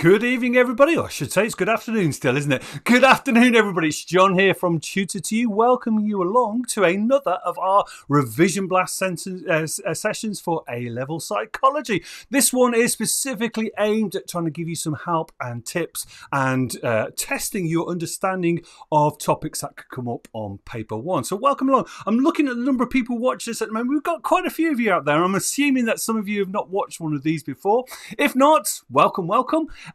Good evening, everybody. Or I should say it's good afternoon still, isn't it? Good afternoon, everybody. It's John here from Tutor to You, welcoming you along to another of our Revision Blast sessions for A-Level Psychology. This one is specifically aimed at trying to give you some help and tips and testing your understanding of topics that could come up on paper one. So welcome along. I'm looking at the number of people watching this at the moment. We've got quite a few of you out there. I'm assuming that some of you have not watched one of these before. If not, welcome.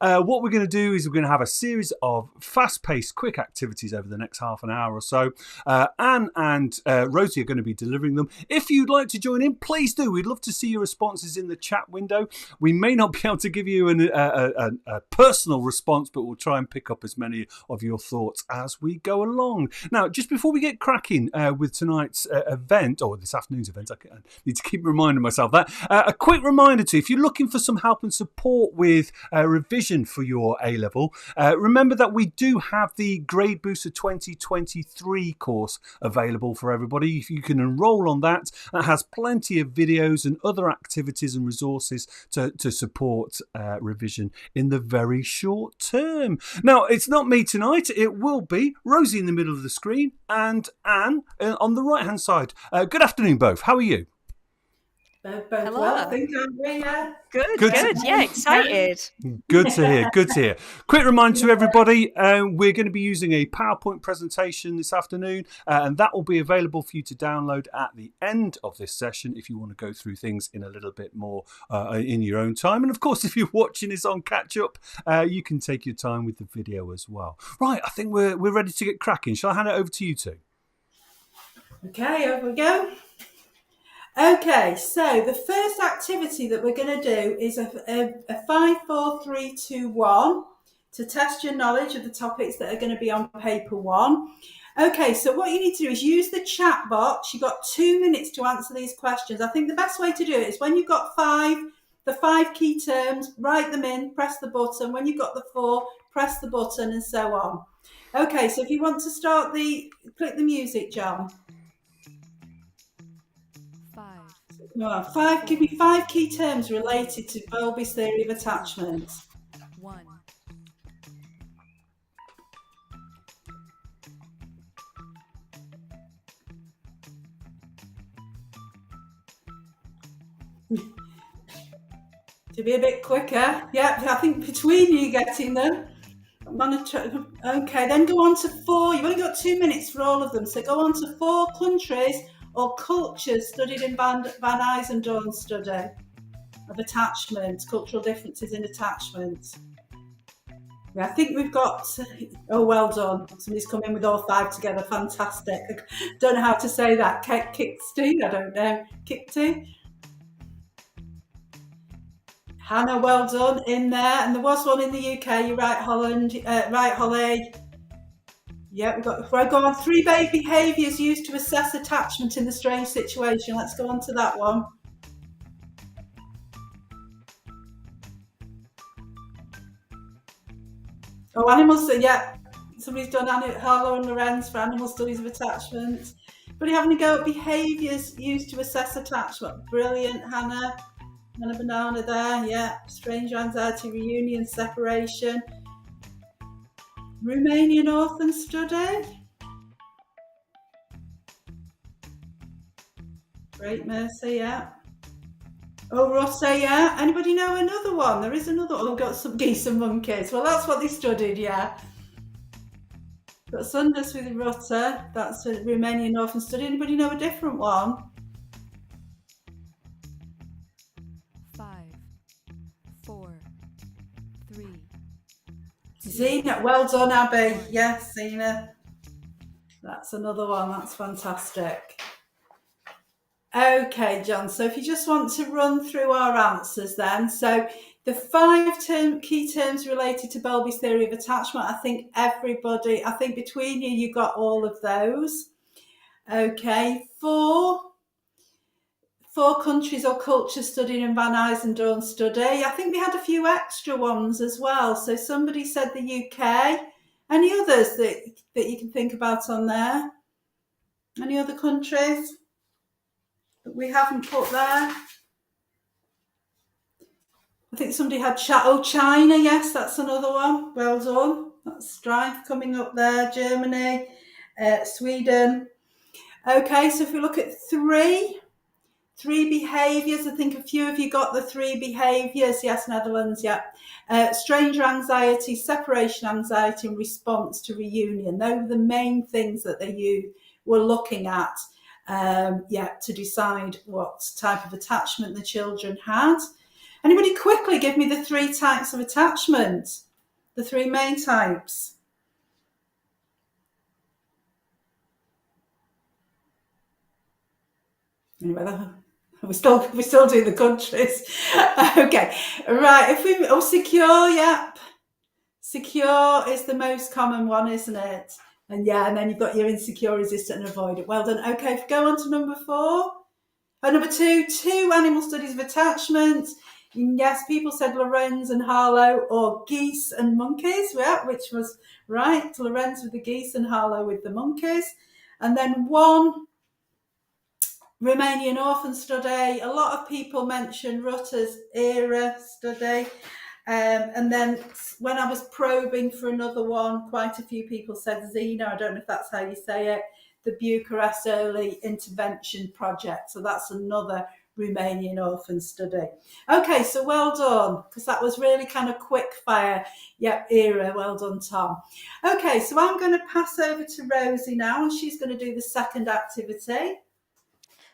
What we're going to do is we're going to have a series of fast-paced, quick activities over the next half an hour or so. Anne and Rosey are going to be delivering them. If you'd like to join in, please do. We'd love to see your responses in the chat window. We may not be able to give you a personal response, but we'll try and pick up as many of your thoughts as we go along. Now, just before we get cracking with tonight's event, or this afternoon's event, I need to keep reminding myself that. A quick reminder too, if you're looking for some help and support with revision for your A-level, remember that we do have the Grade Booster 2023 course available for everybody. If you can enroll on that, that has plenty of videos and other activities and resources to support revision in the very short term. Now, it's not me tonight. It will be Rosey in the middle of the screen and Anne on the right-hand side. Good afternoon, both. How are you? Hello. Well, I think I'm here. Good. Yeah, excited. Good to hear. Quick reminder to everybody, we're going to be using a PowerPoint presentation this afternoon, and that will be available for you to download at the end of this session if you want to go through things in a little bit more in your own time. And of course, if you're watching this on catch up, you can take your time with the video as well. Right, I think we're ready to get cracking. Shall I hand it over to you two? Okay, over we go. Okay, so the first activity that we're going to do is a 5, 4, 3, 2, 1 to test your knowledge of the topics that are going to be on paper one. Okay, so what you need to do is use the chat box. You've got 2 minutes to answer these questions. I think the best way to do it is when you've got the five key terms, write them in, press the button. When you've got the 4, press the button and so on. Okay, so if you want to start click the music, John. Give me 5 key terms related to Bowlby's theory of attachment. 1. To be a bit quicker. Yeah, I think between you getting them. Okay, then go on to 4. You've only got 2 minutes for all of them. So go on to 4 countries or cultures studied in Van Eisendoorn's study of attachment, cultural differences in attachment. Yeah, I think we've got, oh, well done. Somebody's come in with all 5 together. Fantastic. I don't know how to say that. Kickty? I don't know. Kickty? Hannah, well done in there. And there was one in the UK. You're right, Holly. Yeah, we'll go on 3 behaviours used to assess attachment in the strange situation. Let's go on to that one. Oh, animals, yeah. Somebody's done Harlow and Lorenz for animal studies of attachment. But you having a go at behaviours used to assess attachment. Brilliant, Hannah. Hannah Banana there, yeah. Strange anxiety, reunion, separation. Romanian orphan study. Great Mercy, yeah. Oh, Rossa, yeah. Anybody know another one? There is another one. We've got some geese and monkeys. Well, that's what they studied, yeah. Got Sundus with Rossa. That's a Romanian orphan study. Anybody know a different one? 5, 4, 3. Zena, well done, Abby. Yes, Zena. That's another one. That's fantastic. Okay, John. So if you just want to run through our answers then. So the 5 key terms related to Bowlby's theory of attachment, I think between you got all of those. Okay, 4 countries or cultures studied in Van Eisendoorn's study. I think we had a few extra ones as well. So somebody said the UK. Any others that you can think about on there? Any other countries that we haven't put there? I think somebody had China. Yes, that's another one. Well done. That's Strife coming up there. Germany, Sweden. Okay, so if we look at three behaviours, I think a few of you got the three behaviours. Yes, Netherlands, yeah. Stranger anxiety, separation anxiety, and response to reunion. Those are the main things that you were looking at, to decide what type of attachment the children had. Anybody quickly give me the three types of attachment? The three main types. Anyway, we still do the countries. Okay, right. If we secure, yep. Secure is the most common one, isn't it? And then you've got your insecure, resistant, and avoidant. Well done. Okay, if we go on to number 4. Number 2, animal studies of attachment. Yes, people said Lorenz and Harlow, or geese and monkeys, yeah, which was right. Lorenz with the geese and Harlow with the monkeys. And then 1, Romanian orphan study. A lot of people mention Rutter's era study. And then when I was probing for another one, quite a few people said Xena. I don't know if that's how you say it. The Bucharest Early Intervention Project. So that's another Romanian orphan study. Okay, so well done, because that was really kind of quick fire. Yep, era. Well done, Tom. Okay, so I'm going to pass over to Rosie now, and she's going to do the second activity.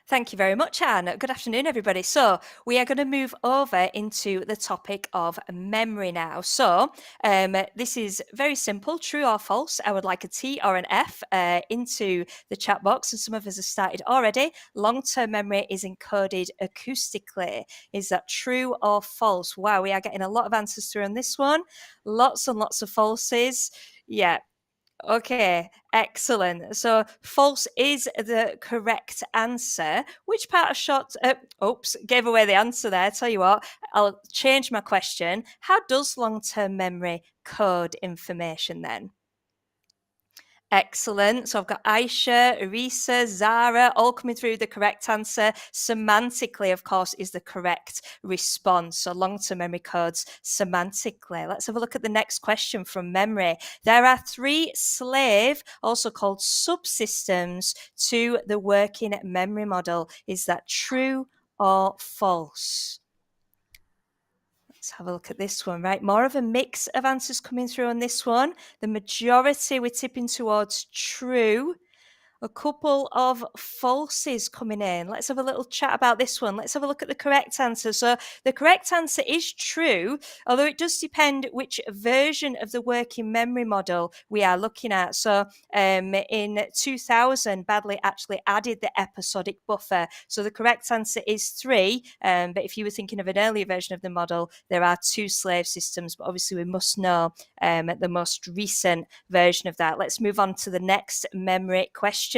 Thank you very much, Anne. Good afternoon, everybody. So we are going to move over into the topic of memory now. So this is very simple, true or false. I would like a T or an F into the chat box, and some of us have started already. Long-term memory is encoded acoustically. Is that true or false? Wow, we are getting a lot of answers through on this one. Lots and lots of falses. Yeah. Okay, excellent. So false is the correct answer. Which part of short... oops, gave away the answer there. Tell you what, I'll change my question. How does long-term memory code information then? Excellent. So I've got Aisha, Arisa, Zara, all coming through the correct answer. Semantically, of course, is the correct response. So long-term memory codes semantically. Let's have a look at the next question from memory. There are 3 slave, also called subsystems, to the working memory model. Is that true or false? Let's have a look at this one, right? More of a mix of answers coming through on this one. The majority we're tipping towards true. A couple of falses coming in. Let's have a little chat about this one. Let's have a look at the correct answer. So the correct answer is true, although it does depend which version of the working memory model we are looking at. So in 2000, Badley actually added the episodic buffer. So the correct answer is 3. But if you were thinking of an earlier version of the model, there are 2 slave systems. But obviously we must know the most recent version of that. Let's move on to the next memory question.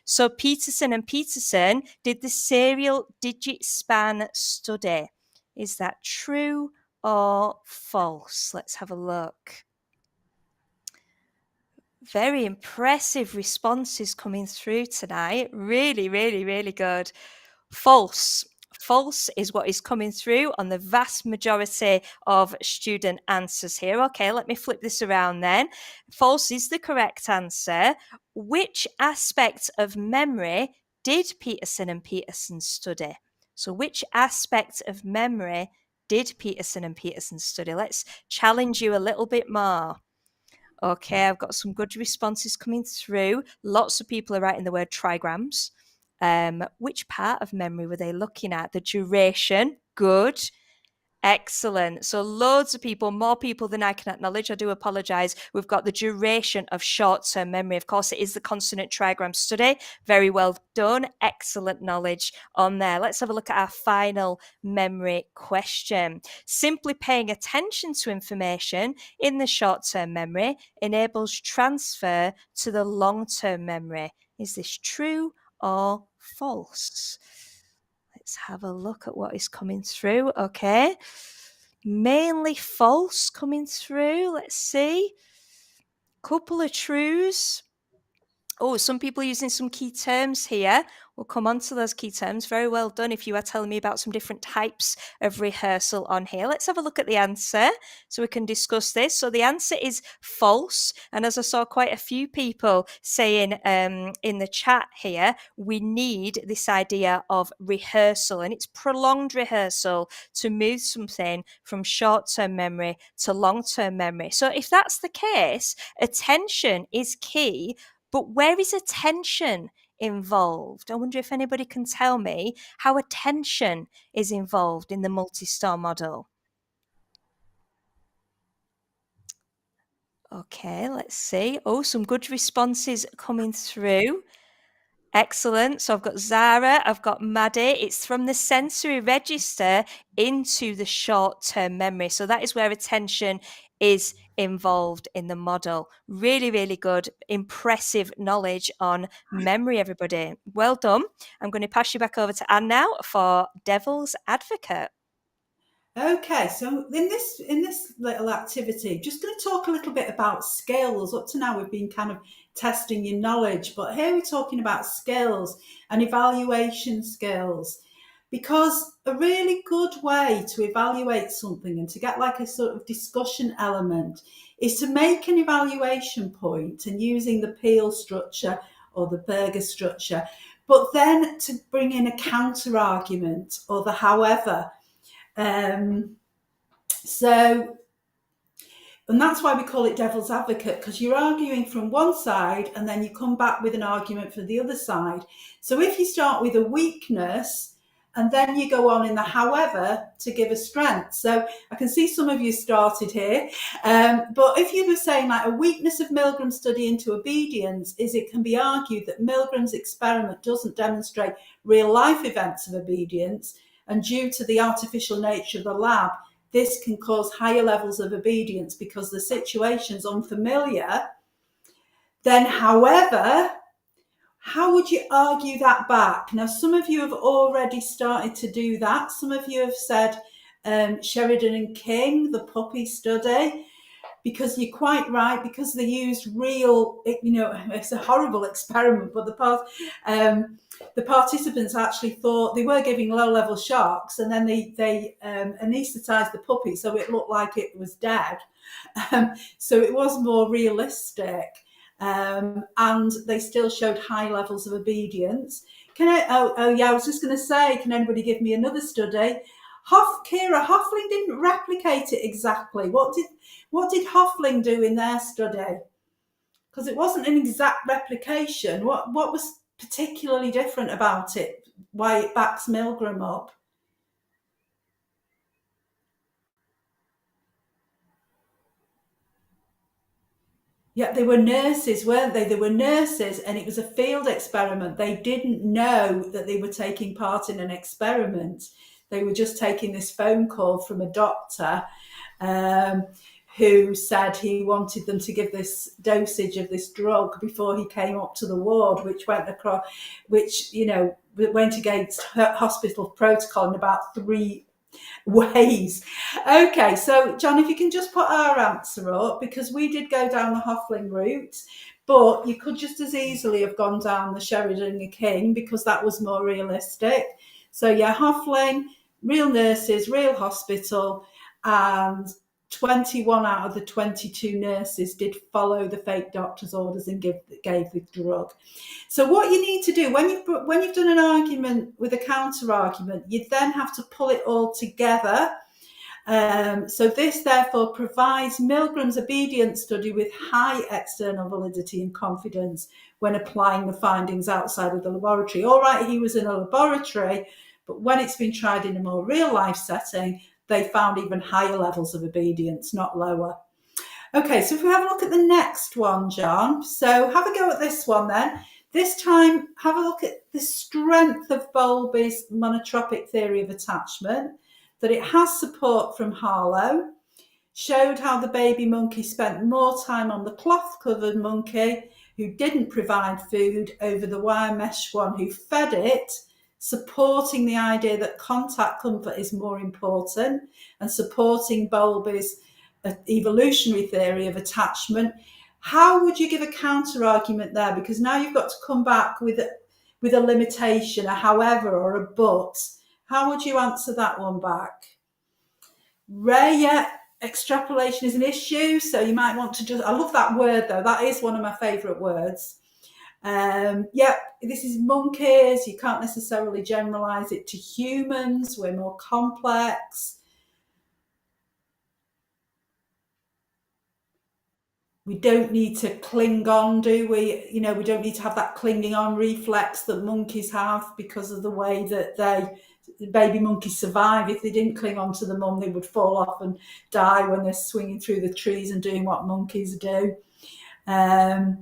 So Peterson and Peterson did the serial digit span study. Is that true or false? Let's have a look. Very impressive responses coming through tonight. Really, really, really good. False. False is what is coming through on the vast majority of student answers here. Okay, let me flip this around then. False is the correct answer. Which aspect of memory did Peterson and Peterson study? So which aspect of memory did Peterson and Peterson study? Let's challenge you a little bit more. Okay, I've got some good responses coming through. Lots of people are writing the word trigrams. Which part of memory were they looking at? The duration, good. Excellent. So loads of people, more people than I can acknowledge. I do apologise. We've got the duration of short-term memory. Of course, it is the consonant trigram study. Very well done. Excellent knowledge on there. Let's have a look at our final memory question. Simply paying attention to information in the short-term memory enables transfer to the long-term memory. Is this true or false? Let's have a look at what is coming through. Okay. Mainly false coming through. Let's see. Couple of trues. Oh, some people are using some key terms here. We'll come on to those key terms. Very well done if you are telling me about some different types of rehearsal on here. Let's have a look at the answer so we can discuss this. So the answer is false. And as I saw quite a few people saying in the chat here, we need this idea of rehearsal, and it's prolonged rehearsal to move something from short-term memory to long-term memory. So if that's the case, attention is key. But where is attention involved? I wonder if anybody can tell me how attention is involved in the multi-star model. Okay, let's see. Oh, some good responses coming through. Excellent. So I've got Zara, I've got Maddie. It's from the sensory register into the short-term memory. So that is where attention is involved in the model. Really, really good, impressive knowledge on memory, everybody. Well done. I'm going to pass you back over to Anne now for Devil's Advocate. Okay, so in this little activity, just going to talk a little bit about skills. Up to now, we've been kind of testing your knowledge, but here we're talking about skills and evaluation skills, because a really good way to evaluate something and to get like a sort of discussion element is to make an evaluation point and using the Peel structure or the Berger structure, but then to bring in a counter argument or the however. And that's why we call it devil's advocate, because you're arguing from one side and then you come back with an argument for the other side. So if you start with a weakness and then you go on in the however to give a strength. So I can see some of you started here, but if you were saying like a weakness of Milgram's study into obedience is it can be argued that Milgram's experiment doesn't demonstrate real life events of obedience, and due to the artificial nature of the lab, this can cause higher levels of obedience because the situation's unfamiliar. Then, however, how would you argue that back? Now, some of you have already started to do that. Some of you have said Sheridan and King, the puppy study, because you're quite right, because they used real, it's a horrible experiment, but the participants actually thought they were giving low-level shocks, and then they anaesthetized the puppy so it looked like it was dead. So it was more realistic, and they still showed high levels of obedience. I was just going to say, can anybody give me another study? Kira, Hoffling didn't replicate it exactly. What did Hoffling do in their study? Because it wasn't an exact replication. What was particularly different about it? Why it backs Milgram up? Yeah, they were nurses, weren't they? They were nurses, and it was a field experiment. They didn't know that they were taking part in an experiment. They were just taking this phone call from a doctor who said he wanted them to give this dosage of this drug before he came up to the ward, which went against hospital protocol in about 3 ways. Okay, so John, if you can just put our answer up, because we did go down the Hoffling route, but you could just as easily have gone down the Sheridan and King because that was more realistic. So yeah, Hoffling, real nurses, real hospital, and 21 out of the 22 nurses did follow the fake doctor's orders and gave the drug. So what you need to do when you've done an argument with a counter argument, you then have to pull it all together. So this therefore provides Milgram's obedience study with high external validity and confidence when applying the findings outside of the laboratory. All right, he was in a laboratory, but when it's been tried in a more real life setting, they found even higher levels of obedience, not lower. Okay, so if we have a look at the next one, John. So have a go at this one then. This time, have a look at the strength of Bowlby's monotropic theory of attachment, that it has support from Harlow, showed how the baby monkey spent more time on the cloth-covered monkey who didn't provide food over the wire mesh one who fed it, supporting the idea that contact comfort is more important and supporting Bowlby's evolutionary theory of attachment. How would you give a counter argument there? Because now you've got to come back with a limitation, a however, or a but. How would you answer that one back? Ray, yeah, extrapolation is an issue, so you might want to just, I love that word though, that is one of my favourite words. This is monkeys, you can't necessarily generalise it to humans, we're more complex. We don't need to cling on, do we? You know, we don't need to have that clinging on reflex that monkeys have because of the way that baby monkeys survive. If they didn't cling on to the mum, they would fall off and die when they're swinging through the trees and doing what monkeys do. I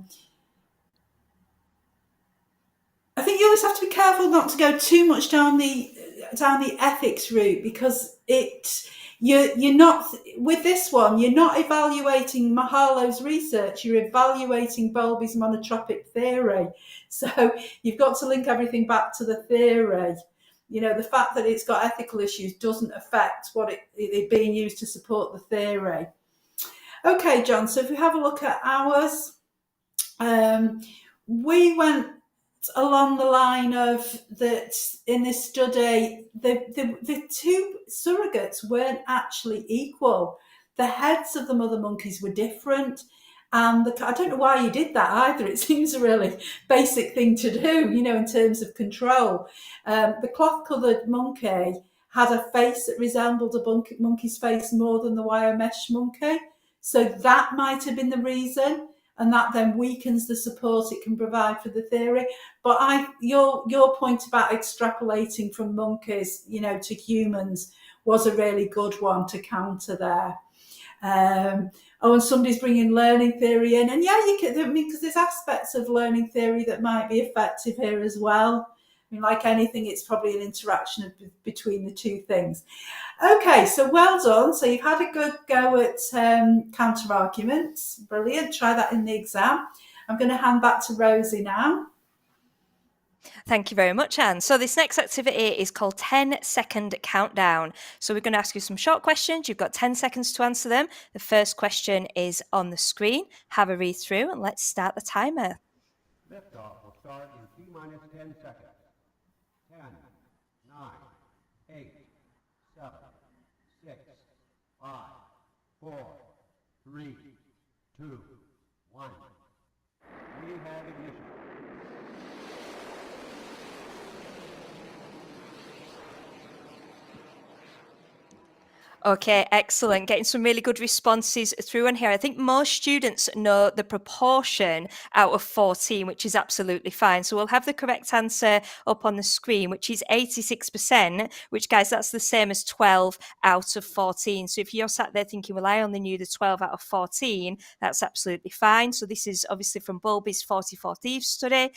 think you always have to be careful not to go too much down the ethics route, because you're not, with this one, you're not evaluating Mahalo's research, you're evaluating Bowlby's monotropic theory. So you've got to link everything back to the theory. You know, the fact that it's got ethical issues doesn't affect what it being used to support the theory. Okay, John, so if we have a look at ours, we went along the line of that in this study, the two surrogates weren't actually equal. The heads of the mother monkeys were different. And I don't know why you did that either. It seems a really basic thing to do, you know, in terms of control. The cloth-coloured monkey had a face that resembled a monkey's face more than the wire mesh monkey. So that might have been the reason. And that then weakens the support it can provide for the theory. But your point about extrapolating from monkeys, you know, to humans was a really good one to counter there. And somebody's bringing learning theory in, and yeah, you can. I mean, because there's aspects of learning theory that might be effective here as well. I mean, like anything, it's probably an interaction between the two things. Okay, so well done. So you've had a good go at counter arguments. Brilliant. Try that in the exam. I'm going to hand back to Rosie now. Thank you very much, Anne. So this next activity is called 10-second countdown. So we're going to ask you some short questions. You've got 10 seconds to answer them. The first question is on the screen. Have a read through and let's start the timer. Liftoff will start in T-minus 10 seconds. 10, 9, 8, 7, 6, 5, 4, 3, 2, 1. We have ignition. Okay, excellent. Getting some really good responses through on here. I think most students know the proportion out of 14, which is absolutely fine. So we'll have the correct answer up on the screen, which is 86%, which, guys, that's the same as 12 out of 14. So if you're sat there thinking, well, I only knew the 12 out of 14, that's absolutely fine. So this is obviously from Bowlby's 44 Thieves study.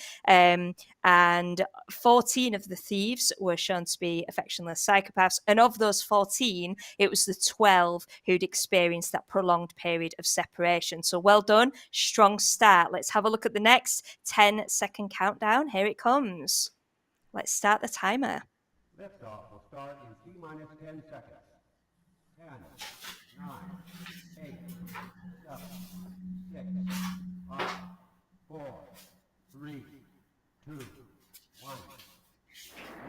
And 14 of the thieves were shown to be affectionless psychopaths. And of those 14, it was the 12 who'd experienced that prolonged period of separation. So well done. Strong start. Let's have a look at the next 10-second countdown. Here it comes. Let's start the timer. Liftoff will start in T-minus 10 seconds. 10, 9, 8, 7, 6, 5, 4, 3, 2, 1.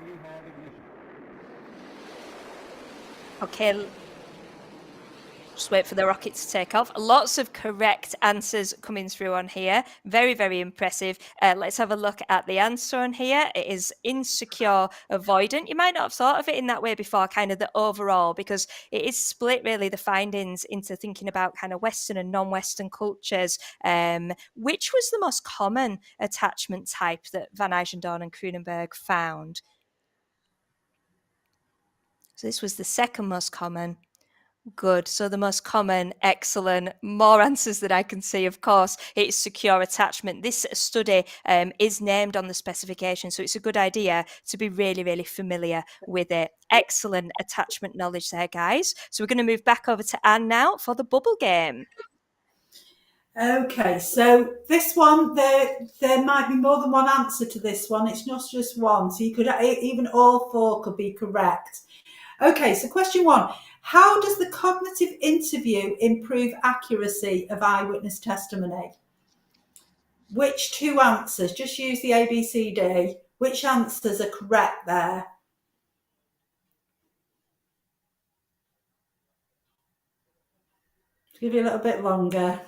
We have ignition. Okay, just wait for the rocket to take off. Lots of correct answers coming through on here. Very, very impressive. Let's have a look at the answer on here. It is insecure avoidant. You might not have thought of it in that way before, kind of the overall, because it is split really, the findings, into thinking about kind of Western and non-Western cultures. Which was the most common attachment type that Van Eijendorn and Kroonenberg found? So this was the second most common. Good. So the most common, excellent. More answers that I can see, of course. It's secure attachment. This study is named on the specification, so it's a good idea to be really, really familiar with it. Excellent attachment knowledge there, guys. So we're going to move back over to Anne now for the bubble game. Okay, so this one, there might be more than one answer to this one. It's not just one, so you could even all four could be correct. Okay, so question one. How does the cognitive interview improve accuracy of eyewitness testimony? Which two answers? Just use the ABCD. Which answers are correct there? Give you a little bit longer.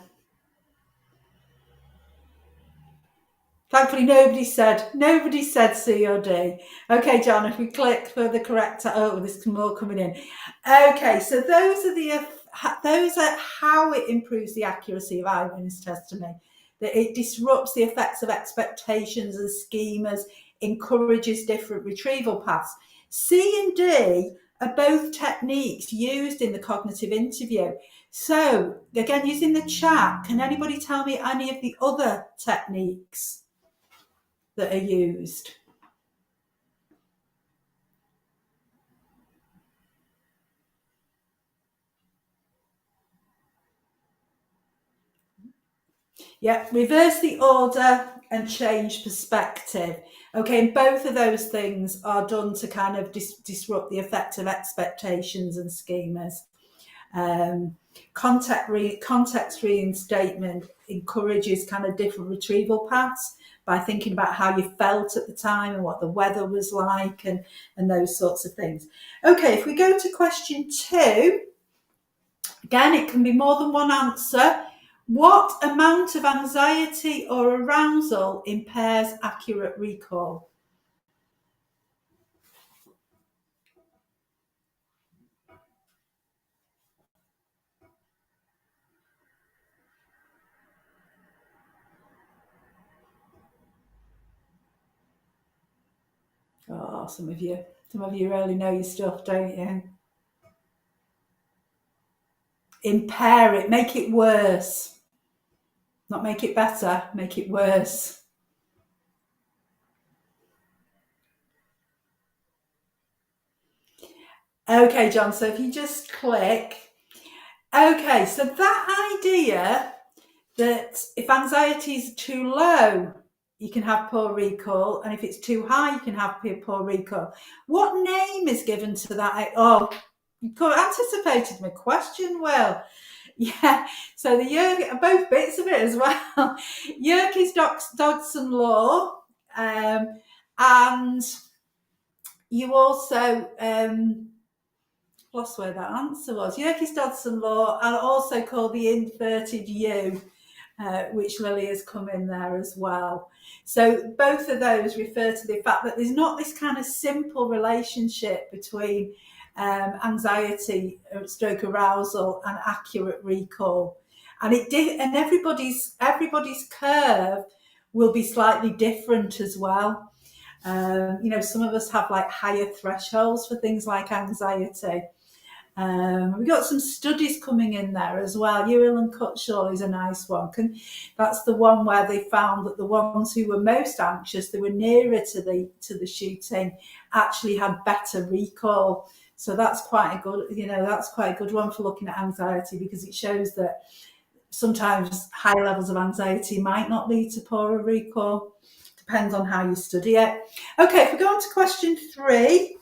Thankfully, nobody said C or D. Okay, John, if we click for the correct, there's more coming in. Okay, so those are how it improves the accuracy of eyewitness testimony. That it disrupts the effects of expectations and schemas, encourages different retrieval paths. C and D are both techniques used in the cognitive interview. So, again, using the chat, can anybody tell me any of the other techniques that are used? Yeah, reverse the order and change perspective. Okay, and both of those things are done to kind of disrupt the effect of expectations and schemas. Context reinstatement encourages kind of different retrieval paths by thinking about how you felt at the time and what the weather was like and those sorts of things. Okay, if we go to question 2, again, it can be more than one answer. What amount of anxiety or arousal impairs accurate recall? Oh, some of you really know your stuff, don't you? Impair it, make it worse. Not make it better, make it worse. Okay, John, so if you just click. Okay, so that idea that if anxiety is too low, you can have poor recall, and if it's too high, you can have poor recall. What name is given to that? Oh, you anticipated my question, Will. Yeah, so the both bits of it as well. Yerkes-Dodson law, and you also lost where that answer was. Yerkes-Dodson law, and also called the inverted U, which Lily has come in there as well. So both of those refer to the fact that there's not this kind of simple relationship between anxiety, stroke arousal, and accurate recall. And and everybody's curve will be slightly different as well. Some of us have like higher thresholds for things like anxiety. We've got some studies coming in there as well. Ewell and Cutshaw is a nice one. That's the one where they found that the ones who were most anxious, they were nearer to the shooting, actually had better recall. So that's quite a good one for looking at anxiety, because it shows that sometimes high levels of anxiety might not lead to poorer recall. Depends on how you study it. Okay, if we go on to question 3.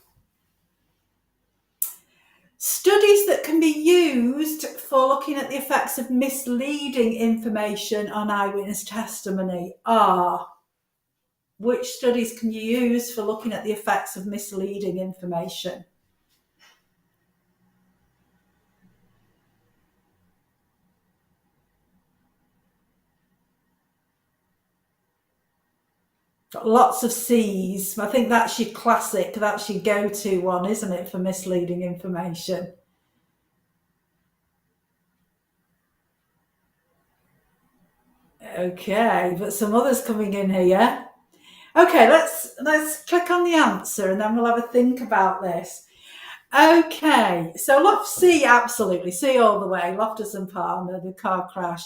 Studies that can be used for looking at the effects of misleading information on eyewitness testimony are. Which studies can you use for looking at the effects of misleading information? Got lots of C's. I think that's your classic, that's your go-to one, isn't it, for misleading information? Okay, but some others coming in here. Okay, let's click on the answer and then we'll have a think about this. Okay, so C, absolutely, C all the way. Loftus and Palmer, the car crash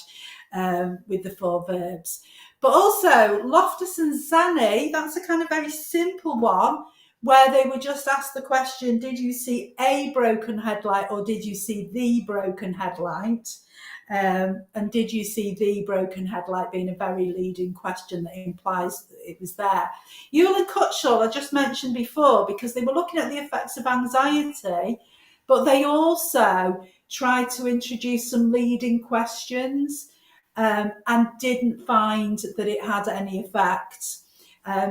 with the 4 verbs. But also Loftus and Zanni, that's a kind of very simple one where they were just asked the question, did you see a broken headlight or did you see the broken headlight? And did you see the broken headlight being a very leading question that implies that it was there. Ewell and Cutshaw I just mentioned before, because they were looking at the effects of anxiety, But they also tried to introduce some leading questions and didn't find that it had any effect.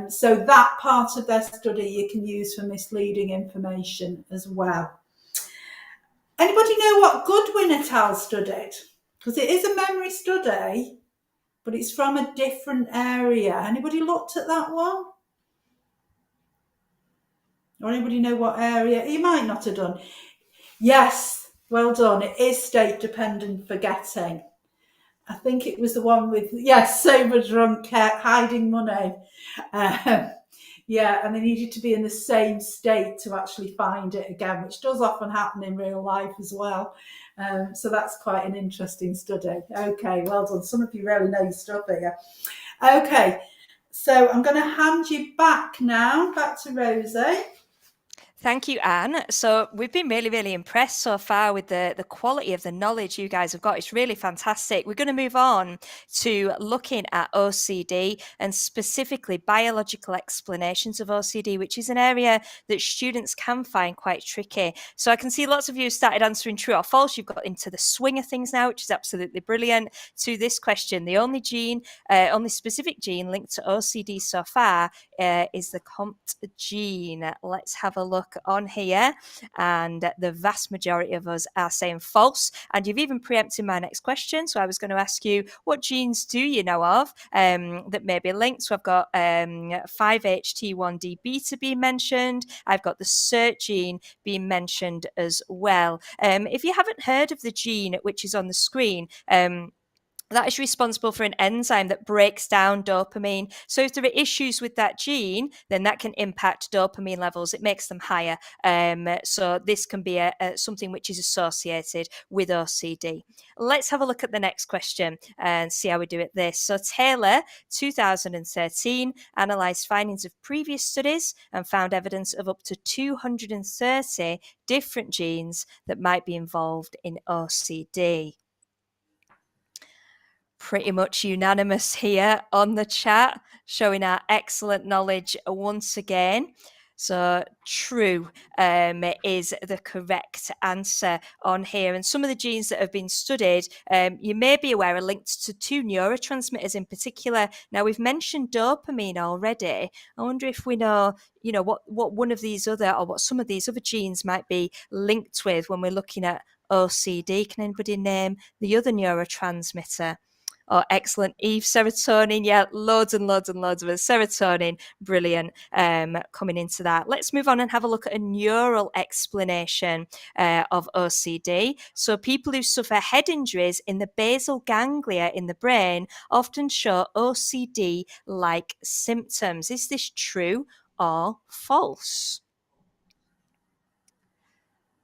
So that part of their study you can use for misleading information as well. Anybody know what Goodwin et al. Studied? Because it is a memory study, but it's from a different area. Anybody looked at that one? Or anybody know what area? You might not have done. Yes, well done. It is state-dependent forgetting. I think it was the one with, yes, sober drunk hiding money. Yeah, and they needed to be in the same state to actually find it again, which does often happen in real life as well. So that's quite an interesting study. Okay, well done. Some of you really know your stuff here. Okay, so I'm going to hand you back now, back to Rosie. Thank you, Anne. So we've been really, really impressed so far with the quality of the knowledge you guys have got. It's really fantastic. We're going to move on to looking at OCD and specifically biological explanations of OCD, which is an area that students can find quite tricky. So I can see lots of you started answering true or false. You've got into the swing of things now, which is absolutely brilliant. To this question, the only specific gene linked to OCD so far is the COMT gene. Let's have a look on here, and the vast majority of us are saying false. And you've even preempted my next question, so I was going to ask you, what genes do you know of that may be linked? So I've got 5-HT1D beta being mentioned. I've got the SERT gene being mentioned as well. If you haven't heard of the gene which is on the screen, that is responsible for an enzyme that breaks down dopamine. So if there are issues with that gene, then that can impact dopamine levels. It makes them higher. So this can be something which is associated with OCD. Let's have a look at the next question and see how we do at this. So Taylor, 2013, analysed findings of previous studies and found evidence of up to 230 different genes that might be involved in OCD. Pretty much unanimous here on the chat, showing our excellent knowledge once again. So true is the correct answer on here. And some of the genes that have been studied, you may be aware, are linked to two neurotransmitters in particular. Now, we've mentioned dopamine already. I wonder if we know, what one of these other, or what some of these other genes might be linked with when we're looking at OCD. Can anybody name the other neurotransmitter? Oh, excellent. Eve, serotonin. Yeah, loads and loads and loads of it. Serotonin, brilliant. Coming into that. Let's move on and have a look at a neural explanation of OCD. So people who suffer head injuries in the basal ganglia in the brain often show OCD-like symptoms. Is this true or false?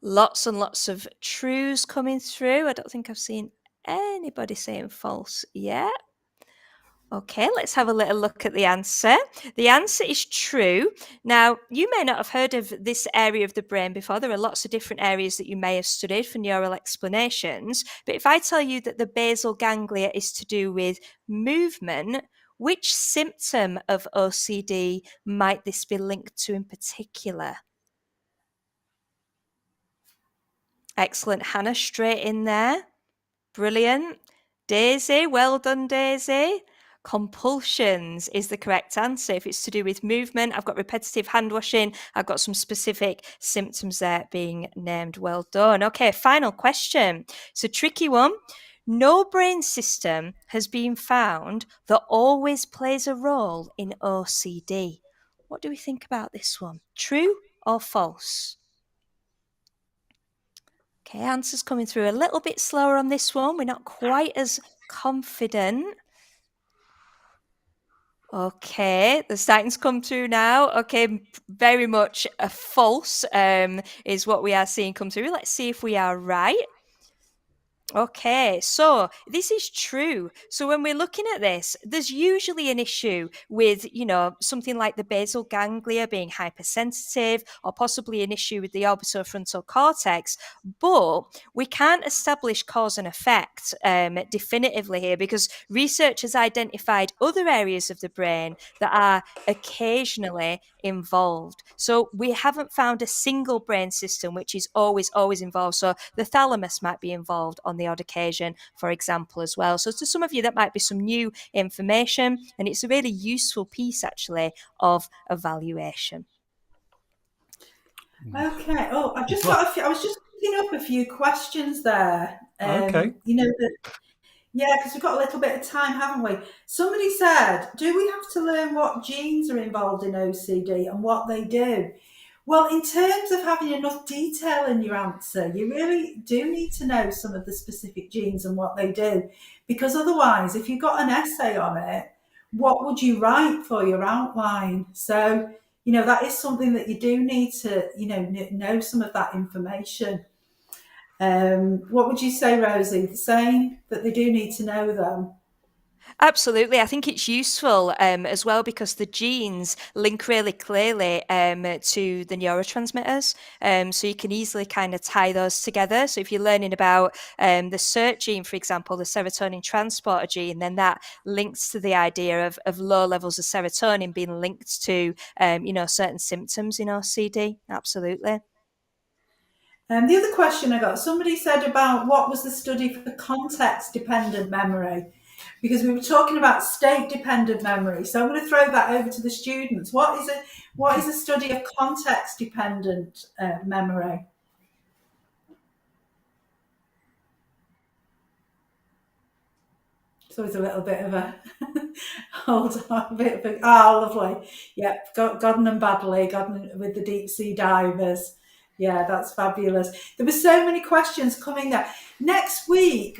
Lots and lots of trues coming through. I don't think I've seen anybody saying false yet. Okay, let's have a little look at the answer. The answer is true. Now, you may not have heard of this area of the brain before. There are lots of different areas that you may have studied for neural explanations. But if I tell you that the basal ganglia is to do with movement, which symptom of OCD might this be linked to in particular? Excellent, Hannah, straight in there. Brilliant. Daisy, well done, Daisy. Compulsions is the correct answer. If it's to do with movement, I've got repetitive hand washing. I've got some specific symptoms there being named. Well done. Okay, final question. It's a tricky one. No brain system has been found that always plays a role in OCD. What do we think about this one? True or false? Okay, answers coming through a little bit slower on this one. We're not quite as confident. Okay, the starting to come through now. Okay, very much a false is what we are seeing come through. Let's see if we are right. Okay, so this is true. So when we're looking at this, there's usually an issue with, something like the basal ganglia being hypersensitive, or possibly an issue with the orbitofrontal cortex. But we can't establish cause and effect definitively here, because research has identified other areas of the brain that are occasionally involved. So we haven't found a single brain system which is always involved. So the thalamus might be involved on the odd occasion, for example, as well. So to some of you, that might be some new information, and it's a really useful piece actually of evaluation. Okay. Oh, I've just got a few. I was just picking up a few questions there. Okay. You know that. Yeah, because we've got a little bit of time, haven't we? Somebody said, do we have to learn what genes are involved in OCD and what they do? Well, in terms of having enough detail in your answer, you really do need to know some of the specific genes and what they do. Because otherwise, if you've got an essay on it, what would you write for your outline? So, that is something that you do need to, know some of that information. What would you say, Rosie? The same, that they do need to know them? Absolutely. I think it's useful as well because the genes link really clearly to the neurotransmitters. So you can easily kind of tie those together. So if you're learning about the SERT gene, for example, the serotonin transporter gene, then that links to the idea of low levels of serotonin being linked to, certain symptoms in OCD. Absolutely. The other question I got, somebody said about what was the study for context-dependent memory? Because we were talking about state-dependent memory. So I'm going to throw that over to the students. What is a study of context-dependent memory? It's always a little bit of a hold on, a bit of a lovely. Yep, Godden and Badley, Godden with the deep sea divers. Yeah, that's fabulous. There were so many questions coming there. Next week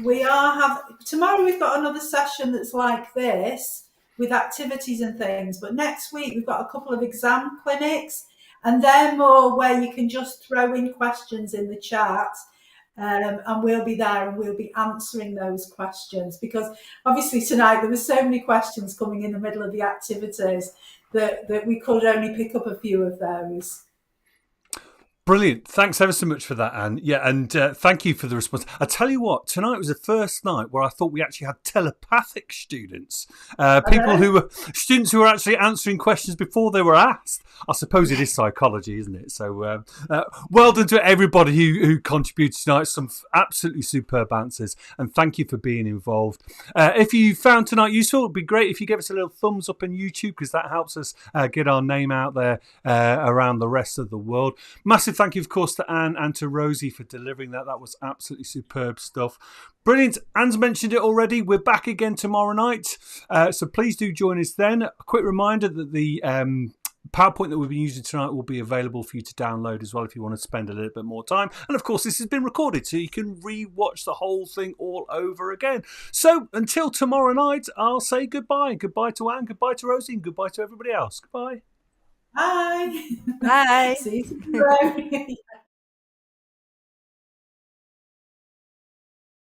tomorrow we've got another session that's like this with activities and things. But next week we've got a couple of exam clinics, and they're more where you can just throw in questions in the chat. And we'll be there and we'll be answering those questions, because obviously tonight there were so many questions coming in the middle of the activities that we could only pick up a few of those. Brilliant. Thanks ever so much for that, Anne. Yeah, and thank you for the response. I tell you what, tonight was the first night where I thought we actually had telepathic students. Students who were actually answering questions before they were asked. I suppose it is psychology, isn't it? So well done to everybody who contributed tonight. Some absolutely superb answers. And thank you for being involved. If you found tonight useful, it would be great if you give us a little thumbs up on YouTube, because that helps us get our name out there around the rest of the world. Massive thank you, of course, to Anne and to Rosie for delivering that. That was absolutely superb stuff. Brilliant. Anne's mentioned it already. We're back again tomorrow night. So please do join us then. A quick reminder that the PowerPoint that we've been using tonight will be available for you to download as well if you want to spend a little bit more time. And of course, this has been recorded, so you can re-watch the whole thing all over again. So until tomorrow night, I'll say goodbye. Goodbye to Anne, goodbye to Rosie, and goodbye to everybody else. Goodbye. Bye. Bye. See you tomorrow.